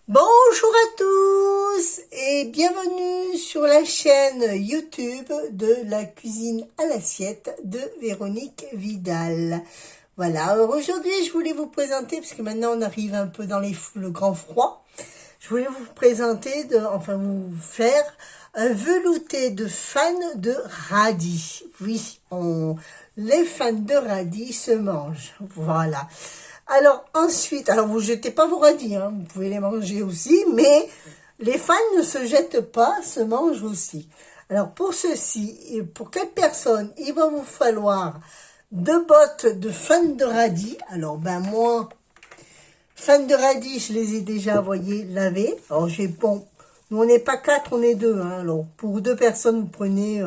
Bonjour à tous et bienvenue sur la chaîne YouTube de la cuisine à l'assiette de Véronique Vidal. Voilà, alors aujourd'hui je voulais vous présenter, parce que maintenant on arrive un peu dans le grand froid, je voulais vous présenter, vous faire un velouté de fans de radis. Oui, les fans de radis se mangent, voilà. Alors ensuite, alors vous jetez pas vos radis, hein, vous pouvez les manger aussi, mais les fans ne se jettent pas, se mangent aussi. Alors pour ceci, et pour 4 personnes, il va vous falloir 2 bottes de fans de radis. Alors moi, fans de radis, je les ai déjà, voyez, lavés. Alors bon, nous on n'est pas 4, on est 2. Hein, alors pour 2 personnes, vous prenez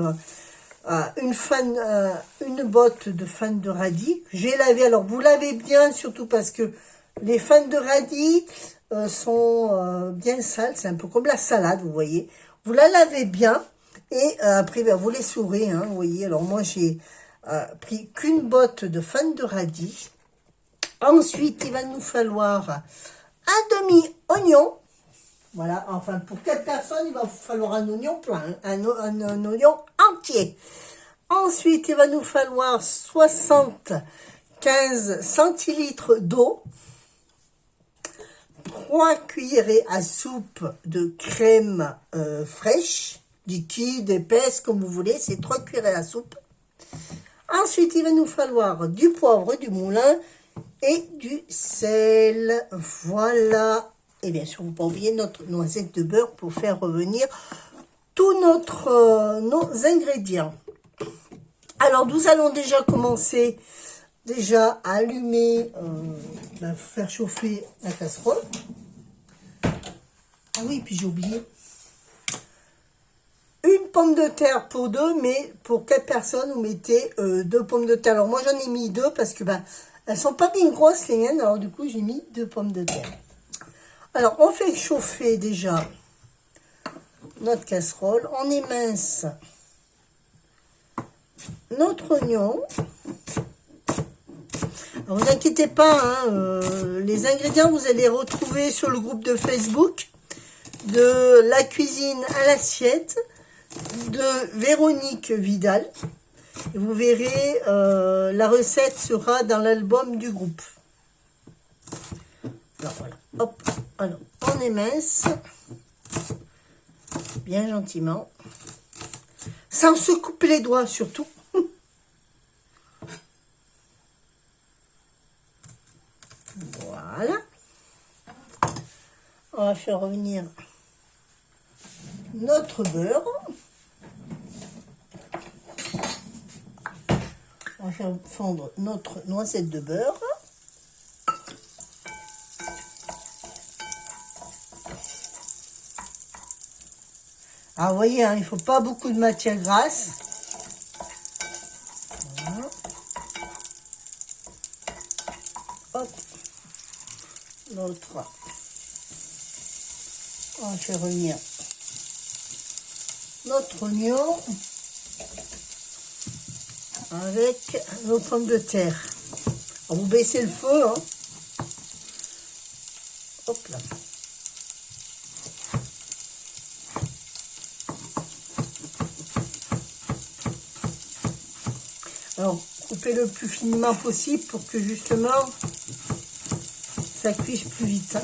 une botte de fans de radis. J'ai lavé, alors vous lavez bien, surtout parce que les fans de radis sont bien sales, c'est un peu comme la salade, vous voyez. Vous la lavez bien et après vous les saurez, hein, vous voyez. Alors moi j'ai pris qu'une botte de fans de radis. Ensuite il va nous falloir un demi-oignon. Voilà, enfin pour 4 personnes, il va vous falloir un oignon plein, un oignon entier. Ensuite, il va nous falloir 75 centilitres d'eau, 3 cuillerées à soupe de crème fraîche, liquide, épaisse, comme vous voulez, c'est 3 cuillerées à soupe. Ensuite, il va nous falloir du poivre du moulin et du sel. Voilà. Et bien sûr, vous ne pouvez pas oublier notre noisette de beurre pour faire revenir tous nos ingrédients. Alors, nous allons déjà commencer à allumer, faire chauffer la casserole. Ah oui, puis j'ai oublié. Une pomme de terre pour 2, mais pour 4 personnes, vous mettez 2 pommes de terre. Alors, moi, j'en ai mis 2 parce que elles sont pas bien grosses, les miennes. Alors, du coup, j'ai mis 2 pommes de terre. Alors, on fait chauffer déjà notre casserole. On émince notre oignon. Alors, vous inquiétez pas, hein, les ingrédients, vous allez les retrouver sur le groupe de Facebook de la cuisine à l'assiette de Véronique Vidal. Et vous verrez, la recette sera dans l'album du groupe. Alors, voilà. Hop, alors on émince bien gentiment, sans se couper les doigts surtout. Voilà. On va faire revenir notre beurre. On va faire fondre notre noisette de beurre. Alors, vous voyez, hein, il ne faut pas beaucoup de matière grasse. Voilà. Hop. L'autre. On va faire revenir notre oignon avec nos pommes de terre. Alors, vous baissez le feu. Hein. Hop là. Alors, coupez le plus finement possible pour que justement ça cuise plus vite. Hein.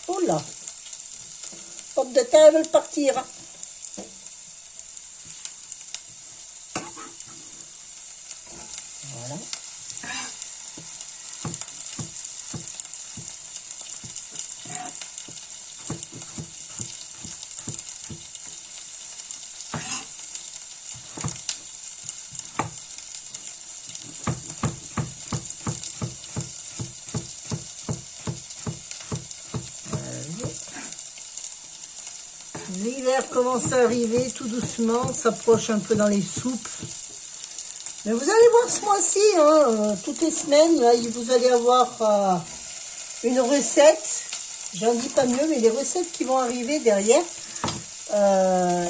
Oh là, pommes de terre veulent partir. Hein. Voilà. L'hiver commence à arriver tout doucement, s'approche un peu dans les soupes. Mais vous allez voir ce mois-ci, hein, toutes les semaines, là, vous allez avoir une recette. J'en dis pas mieux, mais les recettes qui vont arriver derrière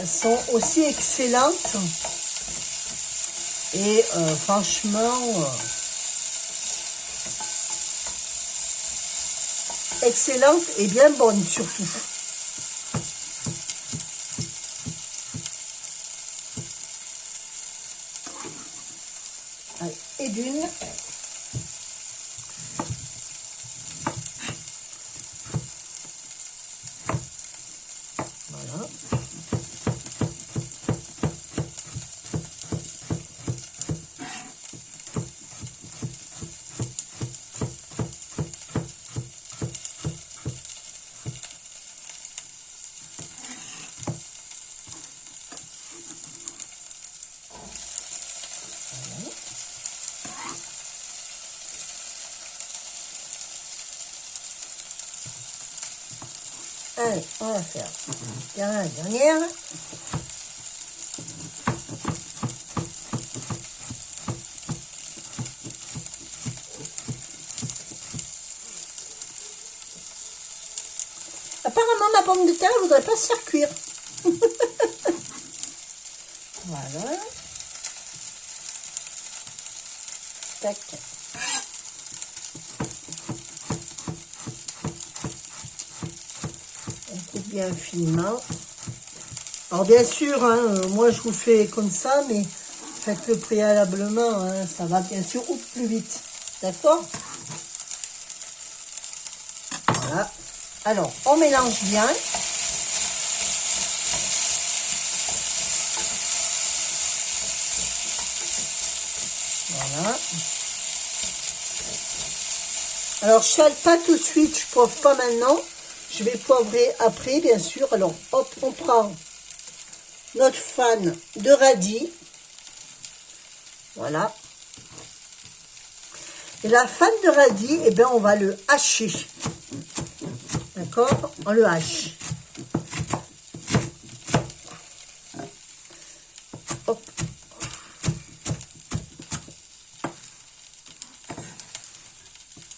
sont aussi excellentes. Et franchement, excellente et bien bonne surtout. Allez, et d'une. Voilà. Allez, on va faire la dernière. Apparemment, ma pomme de terre ne voudrait pas se faire cuire. Voilà. Tac. On coupe bien finement. Alors bien sûr, hein, moi je vous fais comme ça, mais faites-le préalablement, hein, ça va bien sûr au plus vite. D'accord? Voilà. Alors, on mélange bien. Voilà. Alors, je sale pas tout de suite, je poivre pas maintenant. Je vais poivrer après, bien sûr. Alors, hop, on prend notre fan de radis. Voilà. Et la fan de radis, eh bien, on va le hacher. D'accord? On le hache. Hop.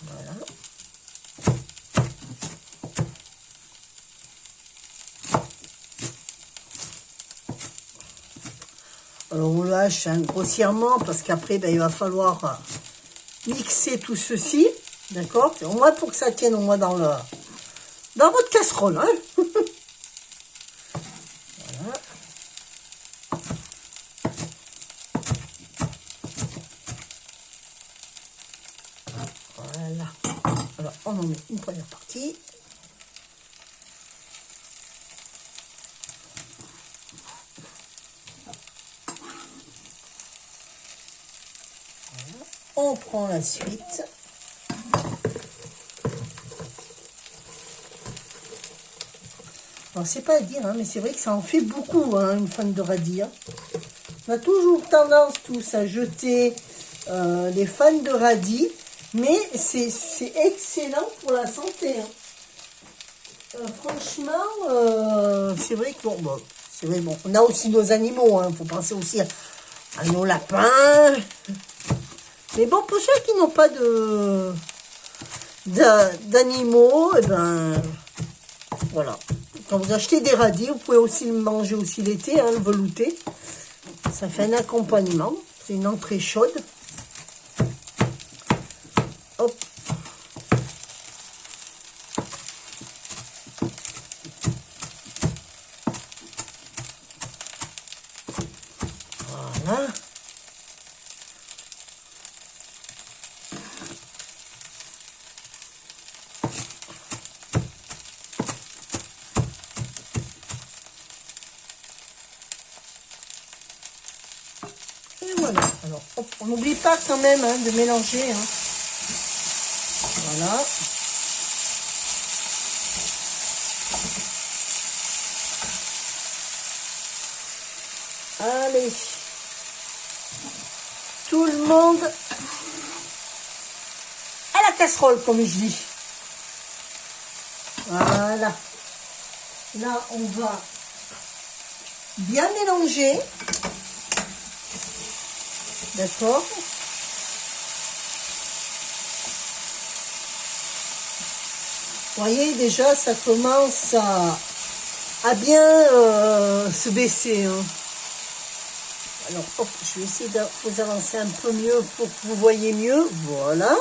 Voilà. Alors, on le hache hein, grossièrement parce qu'après, ben, il va falloir mixer tout ceci. D'accord? C'est au moins pour que ça tienne au moins dans votre casserole. Hein. Voilà. Voilà. Alors, on en met une première partie. Voilà. On prend la suite. Alors, c'est pas à dire, hein, mais c'est vrai que ça en fait beaucoup, hein, une fan de radis. Hein. On a toujours tendance tous à jeter les fans de radis, mais c'est excellent pour la santé. Hein. Franchement, c'est vrai que bon, c'est vrai, bon, on a aussi nos animaux, hein, faut penser aussi à nos lapins. Mais bon, pour ceux qui n'ont pas d'animaux, et ben voilà. Quand vous achetez des radis, vous pouvez aussi le manger aussi l'été, hein, le velouté. Ça fait un accompagnement. C'est une entrée chaude. Hop. Voilà. Et voilà. Alors, hop, on n'oublie pas quand même hein, de mélanger. Hein. Voilà. Allez. Tout le monde à la casserole, comme je dis. Voilà. Là, on va bien mélanger. D'accord? Vous voyez, déjà, ça commence à bien se baisser. Hein. Alors, hop, je vais essayer de vous avancer un peu mieux pour que vous voyez mieux. Voilà.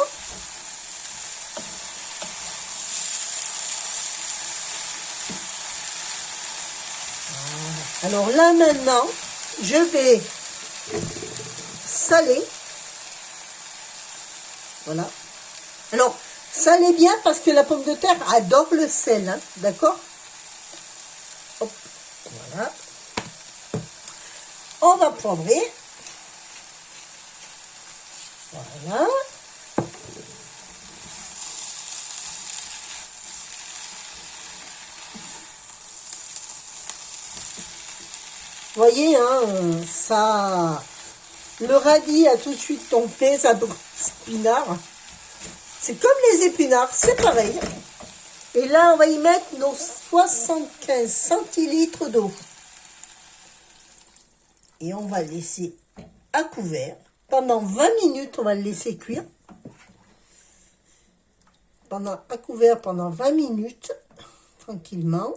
Alors là maintenant, je vais saler. Voilà. Alors, salez bien parce que la pomme de terre adore le sel, hein, d'accord? Hop, voilà. On va poivrer. Voilà. Vous voyez, hein, ça, le radis a tout de suite tombé, ça brûle épinards. C'est comme les épinards, c'est pareil. Et là, on va y mettre nos 75 centilitres d'eau. Et on va laisser à couvert. Pendant 20 minutes, on va le laisser cuire. À couvert pendant 20 minutes, tranquillement.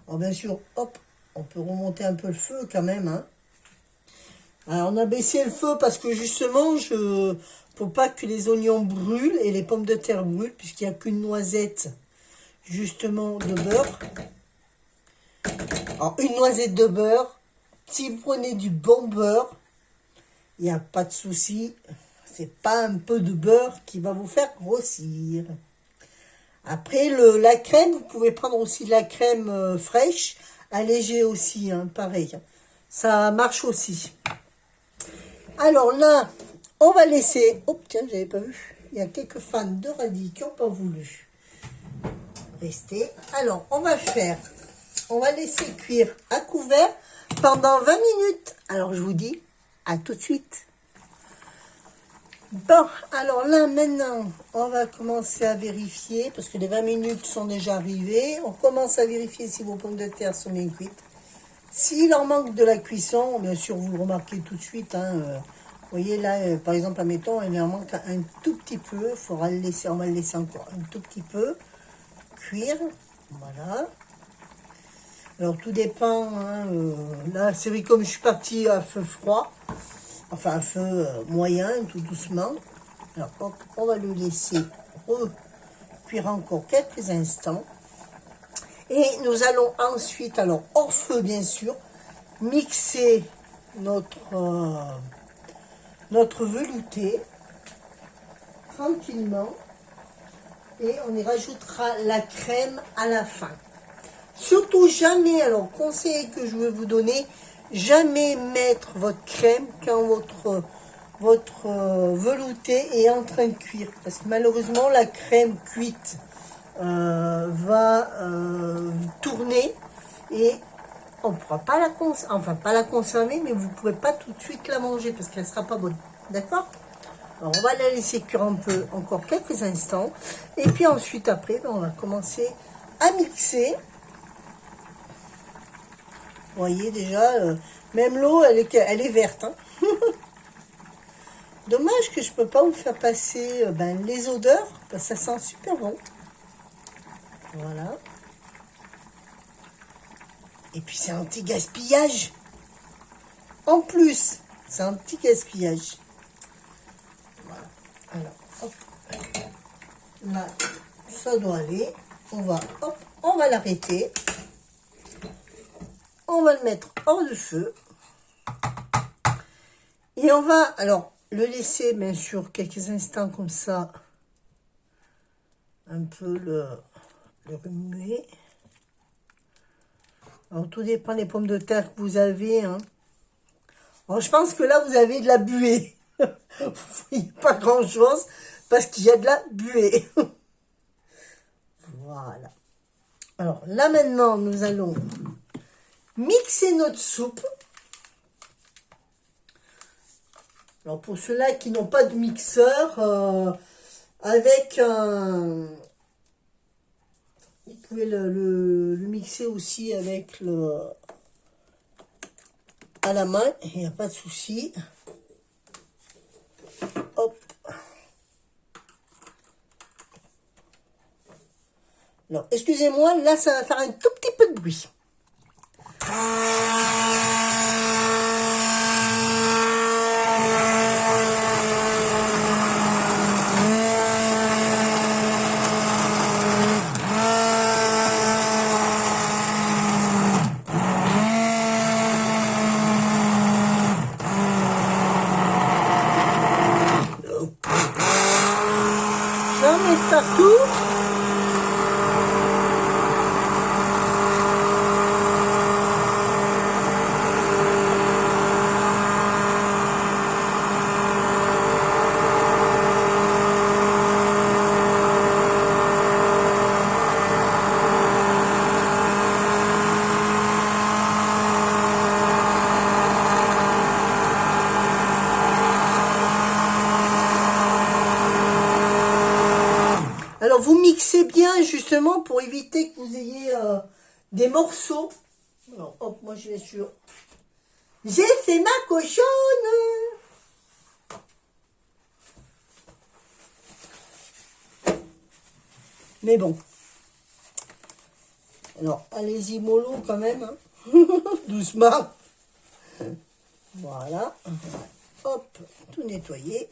Alors bien sûr, hop, on peut remonter un peu le feu quand même. Hein. Alors on a baissé le feu parce que justement, pour pas que les oignons brûlent et les pommes de terre brûlent, puisqu'il n'y a qu'une noisette justement de beurre. Alors une noisette de beurre, si vous prenez du bon beurre, il n'y a pas de souci. C'est pas un peu de beurre qui va vous faire grossir. Après, la crème, vous pouvez prendre aussi de la crème fraîche, allégée aussi, hein, pareil. Ça marche aussi. Alors là, on va laisser... Oh, tiens, j'avais pas vu. Il y a quelques fans de radis qui n'ont pas voulu rester. Alors, on va laisser cuire à couvert pendant 20 minutes. Alors, je vous dis, à tout de suite. Bon, alors là, maintenant, on va commencer à vérifier, parce que les 20 minutes sont déjà arrivées. On commence à vérifier si vos pommes de terre sont bien cuites. S'il en manque de la cuisson, bien sûr, vous le remarquez tout de suite. Hein, vous voyez là, par exemple, admettons, il en manque un tout petit peu. On va le laisser encore un tout petit peu cuire. Voilà. Alors, tout dépend. Hein, là, c'est vrai, comme je suis partie à feu froid, enfin un feu moyen, tout doucement. Alors hop, on va le laisser cuire encore quelques instants. Et nous allons ensuite, alors hors feu bien sûr, mixer notre velouté tranquillement. Et on y rajoutera la crème à la fin. Surtout jamais, alors conseil que je vais vous donner, jamais mettre votre crème quand votre velouté est en train de cuire. Parce que malheureusement, la crème cuite va tourner et on ne pourra pas pas la conserver, mais vous ne pourrez pas tout de suite la manger parce qu'elle ne sera pas bonne. D'accord? Alors, on va la laisser cuire un peu, encore quelques instants. Et puis ensuite, après, on va commencer à mixer. Vous voyez déjà, même l'eau, elle est verte. Hein. Dommage que je ne peux pas vous faire passer les odeurs, parce que ça sent super bon. Voilà. Et puis c'est anti-gaspillage. En plus, c'est anti-gaspillage. Voilà. Alors, hop. Là, ça doit aller. On va l'arrêter. On va le mettre hors de feu. Et on va, alors, le laisser, bien sûr, quelques instants comme ça. Un peu le remuer. Alors, tout dépend des pommes de terre que vous avez. Hein. Alors, je pense que là, vous avez de la buée. Vous voyez pas grand-chose parce qu'il y a de la buée. Voilà. Alors, là, maintenant, nous allons mixer notre soupe. Alors, pour ceux-là qui n'ont pas de mixeur, avec un... Vous pouvez le mixer aussi avec à la main, il n'y a pas de souci. Hop. Alors, excusez-moi, là, ça va faire un tout petit peu de bruit. mettre partout. Alors vous mixez bien justement pour éviter que vous ayez des morceaux. Alors hop, moi je vais sur... J'ai fait ma cochonne. Mais bon. Alors allez-y mollo quand même. Hein. Doucement. Voilà. Hop, tout nettoyer.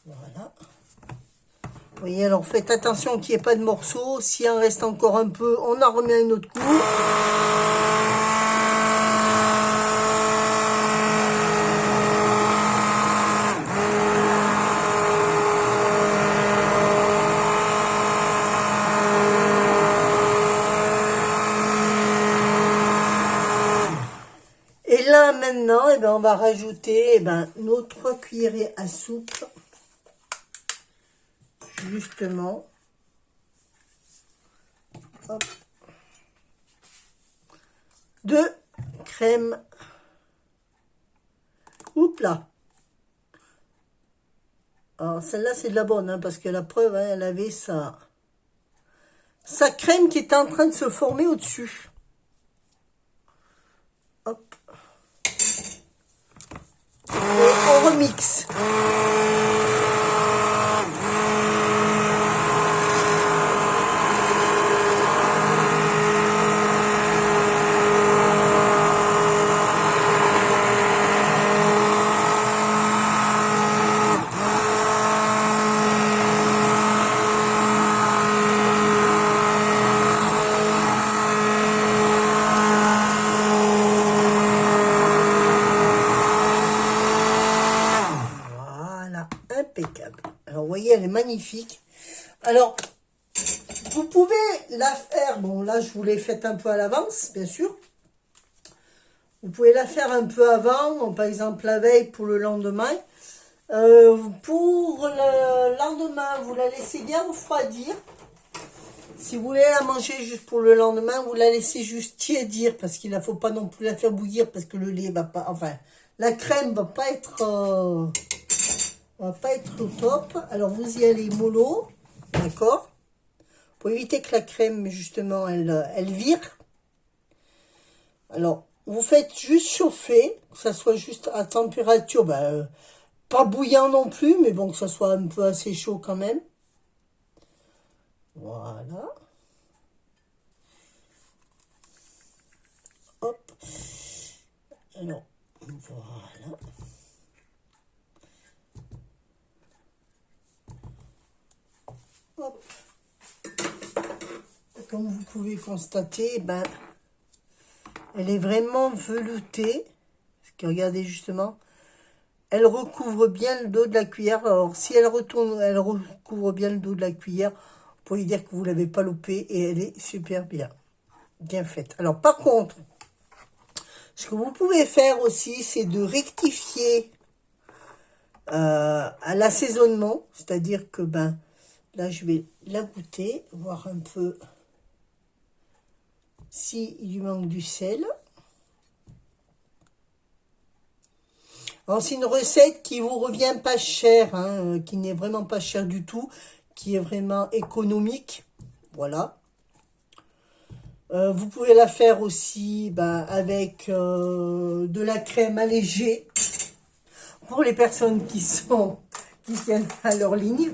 Voilà. Vous voyez, alors faites attention qu'il n'y ait pas de morceaux. S'il en reste encore un peu, on en remet un autre coup. Et là, maintenant, eh ben, on va rajouter nos 3 cuillerées à soupe. Justement, hop, de crème. Oups là. Alors celle-là c'est de la bonne, hein, parce que la preuve, hein, elle avait sa crème qui était en train de se former au-dessus. Hop. Et on remixe. Impeccable. Alors, vous voyez, elle est magnifique. Alors, vous pouvez la faire, bon, là, je vous l'ai faite un peu à l'avance, bien sûr. Vous pouvez la faire un peu avant, donc, par exemple, la veille pour le lendemain. Pour le lendemain, vous la laissez bien refroidir. Si vous voulez la manger juste pour le lendemain, vous la laissez juste tiédir, parce qu'il ne faut pas non plus la faire bouillir, parce que le lait va pas, enfin, la crème va pas être au top. Alors vous y allez mollo, d'accord, pour éviter que la crème justement elle vire. Alors vous faites juste chauffer, que ça soit juste à température, pas bouillant non plus, mais bon, que ça soit un peu assez chaud quand même. Voilà. Hop. Alors voilà. Hop. Comme vous pouvez constater, elle est vraiment veloutée. Parce que regardez justement, elle recouvre bien le dos de la cuillère. Alors si elle retourne, elle recouvre bien le dos de la cuillère, vous pouvez dire que vous l'avez pas loupée et elle est super bien faite. Alors par contre, ce que vous pouvez faire aussi, c'est de rectifier à l'assaisonnement, c'est-à-dire que là, je vais la goûter, voir un peu s'il lui manque du sel. Alors, c'est une recette qui vous revient pas cher, hein, qui n'est vraiment pas cher du tout, qui est vraiment économique. Voilà. Vous pouvez la faire aussi avec de la crème allégée pour les personnes qui tiennent à leur ligne.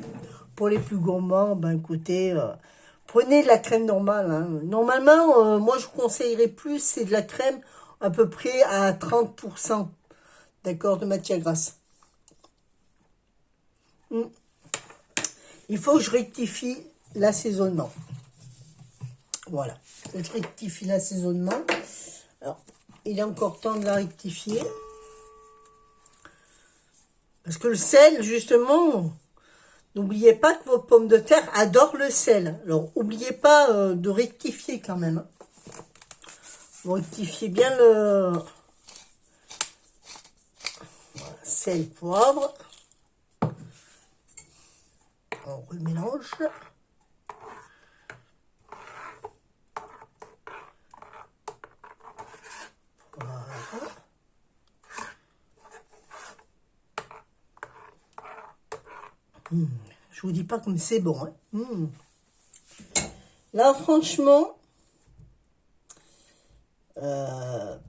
Pour les plus gourmands, écoutez, prenez de la crème normale. Hein. Normalement, moi, je vous conseillerais plus, c'est de la crème à peu près à 30%, d'accord, de matière grasse. Il faut que je rectifie l'assaisonnement. Voilà, je rectifie l'assaisonnement. Alors, il est encore temps de la rectifier. Parce que le sel, justement, N'oubliez pas que vos pommes de terre adorent le sel. Alors, n'oubliez pas de rectifier quand même. Vous rectifiez bien le sel, poivre. On remélange. Voilà. Je vous dis pas comme c'est bon. Hein. Là, franchement,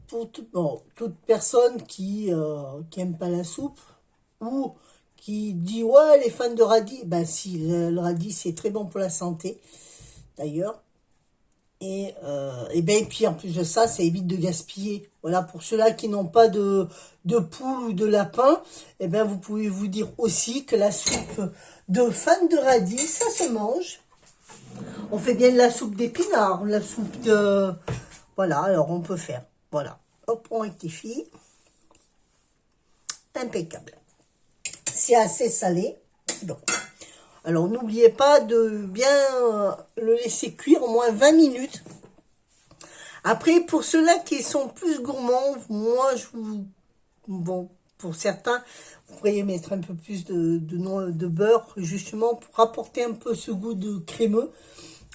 pour toute personne qui aime pas la soupe ou qui dit ouais les fans de radis, ben si le radis c'est très bon pour la santé d'ailleurs. Et puis en plus de ça, ça évite de gaspiller. Voilà, pour ceux-là qui n'ont pas de poule ou de lapin, et ben vous pouvez vous dire aussi que la soupe de fan de radis, ça se mange. On fait bien de la soupe d'épinards, la soupe de... Voilà, alors on peut faire. Voilà, hop, on rectifie. Impeccable. C'est assez salé. Donc, alors, n'oubliez pas de bien le laisser cuire au moins 20 minutes. Après, pour ceux-là qui sont plus gourmands, moi, bon, pour certains, vous pourriez mettre un peu plus de beurre, justement, pour apporter un peu ce goût de crémeux.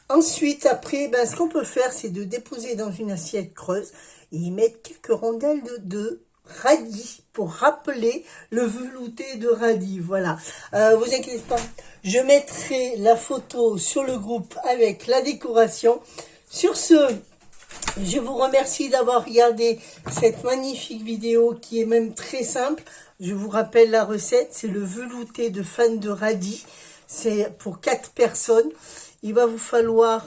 Ensuite, après, ben, ce qu'on peut faire, c'est de déposer dans une assiette creuse et y mettre quelques rondelles de radis pour rappeler le velouté de radis. Voilà, vous inquiétez pas, je mettrai la photo sur le groupe avec la décoration. Sur ce, je vous remercie d'avoir regardé cette magnifique vidéo qui est même très simple. Je vous rappelle la recette, c'est le velouté de fan de radis. C'est pour 4 personnes. Il va vous falloir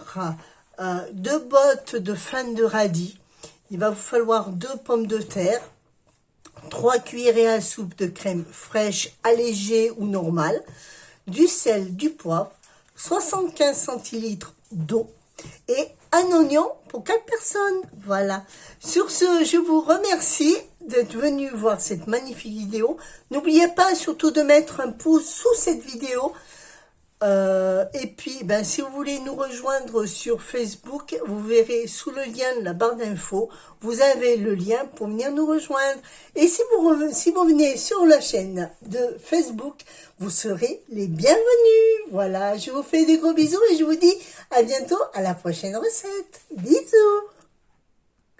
2 bottes de fan de radis. Il va vous falloir 2 pommes de terre. 3 cuillerées à soupe de crème fraîche allégée ou normale, du sel, du poivre, 75 centilitres d'eau et un oignon pour 4 personnes. Voilà. Sur ce, je vous remercie d'être venu voir cette magnifique vidéo. N'oubliez pas surtout de mettre un pouce sous cette vidéo. Et puis, ben, si vous voulez nous rejoindre sur Facebook, vous verrez sous le lien de la barre d'infos, vous avez le lien pour venir nous rejoindre. Et si vous venez sur la chaîne de Facebook, vous serez les bienvenus. Voilà, je vous fais des gros bisous et je vous dis à bientôt à la prochaine recette. Bisous!